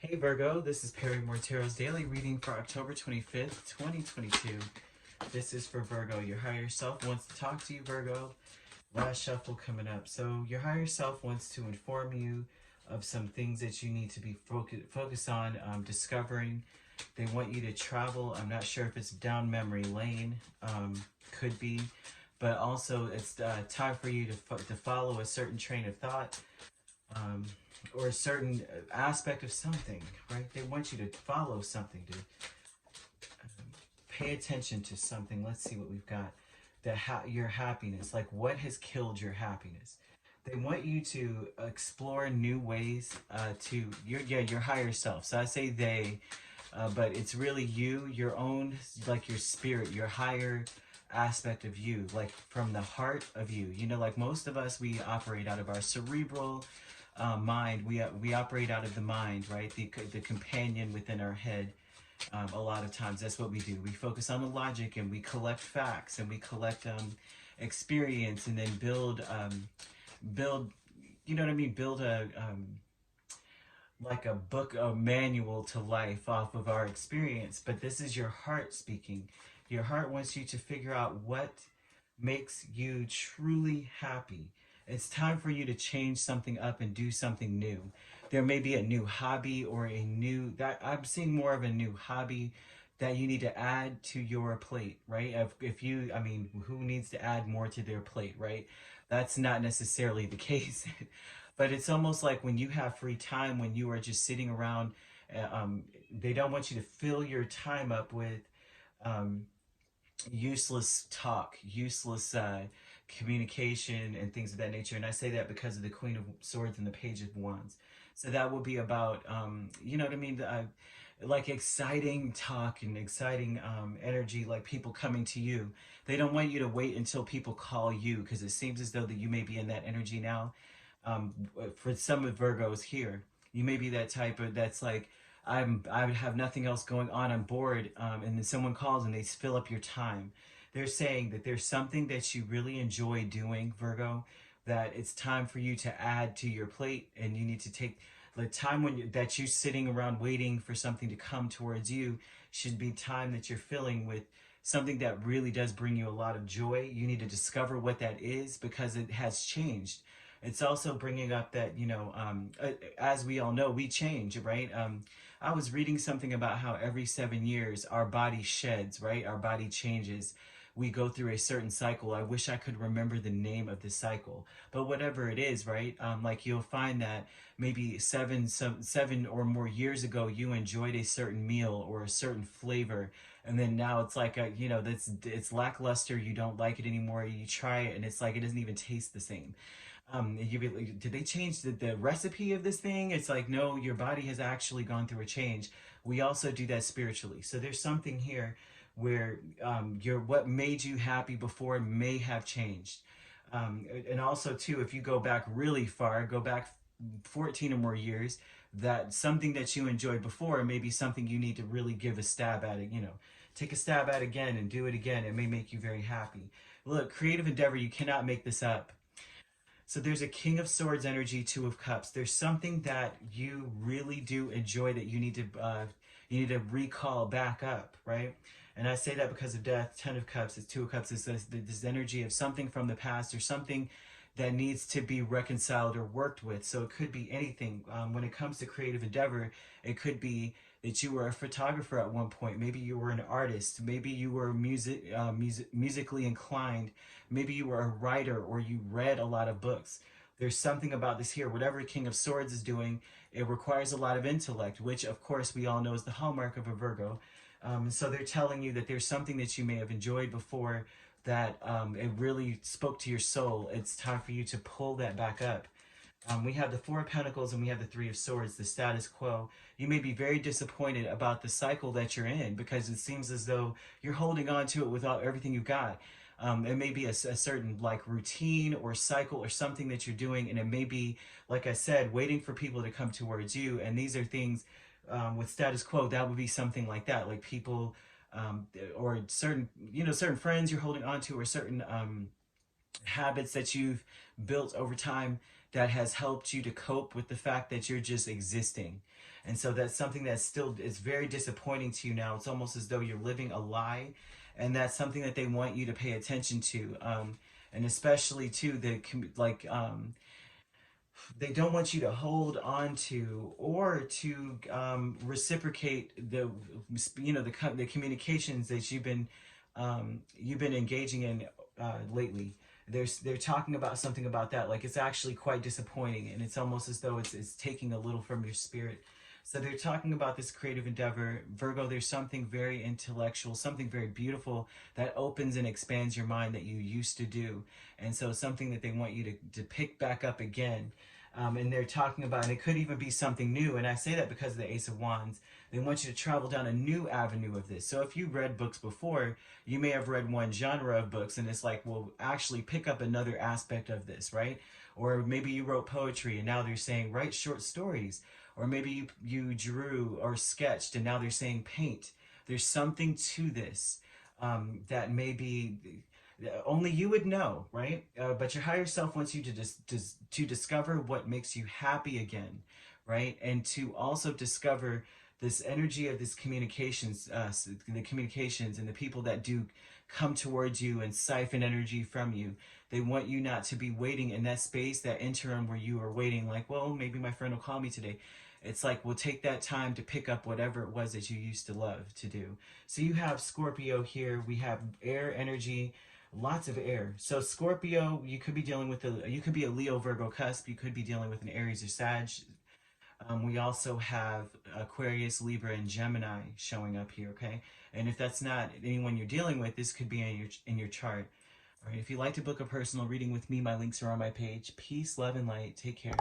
Hey Virgo, this is Perrymoretarot's daily reading for October 25th, 2022. This is for Virgo. Your higher self wants to talk to you, Virgo. Last shuffle coming up. So your higher self wants to inform you of some things that you need to be focused on discovering. They want you to travel. I'm not sure if it's down memory lane, could be, but also it's time for you to follow a certain train of thought. Or a certain aspect of something, right? They want you to follow something, to pay attention to something. Let's see what we've got. Your happiness, like what has killed your happiness. They want you to explore new ways to your higher self. So I say they, but it's really you, your own, like your spirit, your higher aspect of you, like from the heart of you. You know, like most of us, we operate out of our cerebral mind. We operate out of the mind, right? The companion within our head. A lot of times that's what we do. We focus on the logic and we collect facts and we collect experience and then build, you know what I mean? Build a, like a book, a manual to life off of our experience. But this is your heart speaking. Your heart wants you to figure out what makes you truly happy. It's time for you to change something up and do something new. There may be a new hobby or that I'm seeing more of a new hobby that you need to add to your plate, right? If you, I mean, who needs to add more to their plate, right? That's not necessarily the case. But it's almost like when you have free time, when you are just sitting around, they don't want you to fill your time up with um, useless talk, useless communication and things of that nature. And I say that because of the Queen of Swords and the Page of Wands. So that will be about, you know what I mean? Like exciting talk and exciting energy, like people coming to you. They don't want you to wait until people call you, because it seems as though that you may be in that energy now. For some of Virgos here, you may be that type of, that's like, I have nothing else going on. I'm bored, and then someone calls and they fill up your time. They're saying that there's something that you really enjoy doing, Virgo, that it's time for you to add to your plate, and you need to take the time that you're sitting around waiting for something to come towards you. Should be time that you're filling with something that really does bring you a lot of joy. You need to discover what that is, because it has changed. It's also bringing up that, you know, as we all know, we change, right? I was reading something about how every 7 years our body sheds, right? Our body changes. We go through a certain cycle. I wish I could remember the name of the cycle, but whatever it is, right? Like you'll find that maybe seven or more years ago, you enjoyed a certain meal or a certain flavor, and then now it's like you know, it's lackluster. You don't like it anymore. You try it, and it's like it doesn't even taste the same. You be like, did they change the recipe of this thing? It's like, no, your body has actually gone through a change. We also do that spiritually. So there's something here where what made you happy before may have changed. And also too, if you go back really far, go back 14 or more years, that something that you enjoyed before may be something you need to really give a stab at it, you know, take a stab at again and do it again. It may make you very happy. Look, creative endeavor, you cannot make this up. So there's a King of Swords energy, Two of Cups. There's something that you really do enjoy that you need to recall back up, right? And I say that because of death. Ten of Cups is Two of Cups. Is this energy of something from the past or something that needs to be reconciled or worked with. So it could be anything. When it comes to creative endeavor, it could be that you were a photographer at one point. Maybe you were an artist. Maybe you were musically inclined. Maybe you were a writer, or you read a lot of books. There's something about this here. Whatever King of Swords is doing, it requires a lot of intellect, which of course we all know is the hallmark of a Virgo. So they're telling you that there's something that you may have enjoyed before, that it really spoke to your soul. It's time for you to pull that back up. We have the Four of Pentacles and we have the Three of Swords, the status quo. You may be very disappointed about the cycle that you're in, because it seems as though you're holding on to it without everything you've got. It may be a certain like routine or cycle or something that you're doing, and it may be, like I said, waiting for people to come towards you. And these are things with status quo, that would be something like that, like people or certain, you know, certain friends you're holding on to, or certain habits that you've built over time that has helped you to cope with the fact that you're just existing. And so that's something that still is very disappointing to you now. It's almost as though you're living a lie, and that's something that they want you to pay attention to. And especially too, they don't want you to hold on to or to reciprocate the communications that you've been engaging in lately. They're talking about something about that, like it's actually quite disappointing, and it's almost as though it's taking a little from your spirit. So they're talking about this creative endeavor, Virgo. There's something very intellectual, something very beautiful that opens and expands your mind that you used to do, and so something that they want you to pick back up again. And they're talking about, and it could even be something new. And I say that because of the Ace of Wands. They want you to travel down a new avenue of this. So if you read books before, you may have read one genre of books, and it's like, well, actually pick up another aspect of this, right? Or maybe you wrote poetry, and now they're saying write short stories. Or maybe you drew or sketched, and now they're saying paint. There's something to this that maybe only you would know, right? But your higher self wants you to discover what makes you happy again, right? And to also discover this energy of this communications, the communications and the people that do come towards you and siphon energy from you. They want you not to be waiting in that space, that interim where you are waiting, like, well, maybe my friend will call me today. It's like, we'll take that time to pick up whatever it was that you used to love to do. So you have Scorpio here. We have air energy, lots of air. So Scorpio, you could be dealing with you could be a Leo Virgo cusp. You could be dealing with an Aries or Sag. We also have Aquarius, Libra, and Gemini showing up here. Okay, and if that's not anyone you're dealing with, this could be in your chart. All right. If you'd like to book a personal reading with me, my links are on my page. Peace, love, and light. Take care.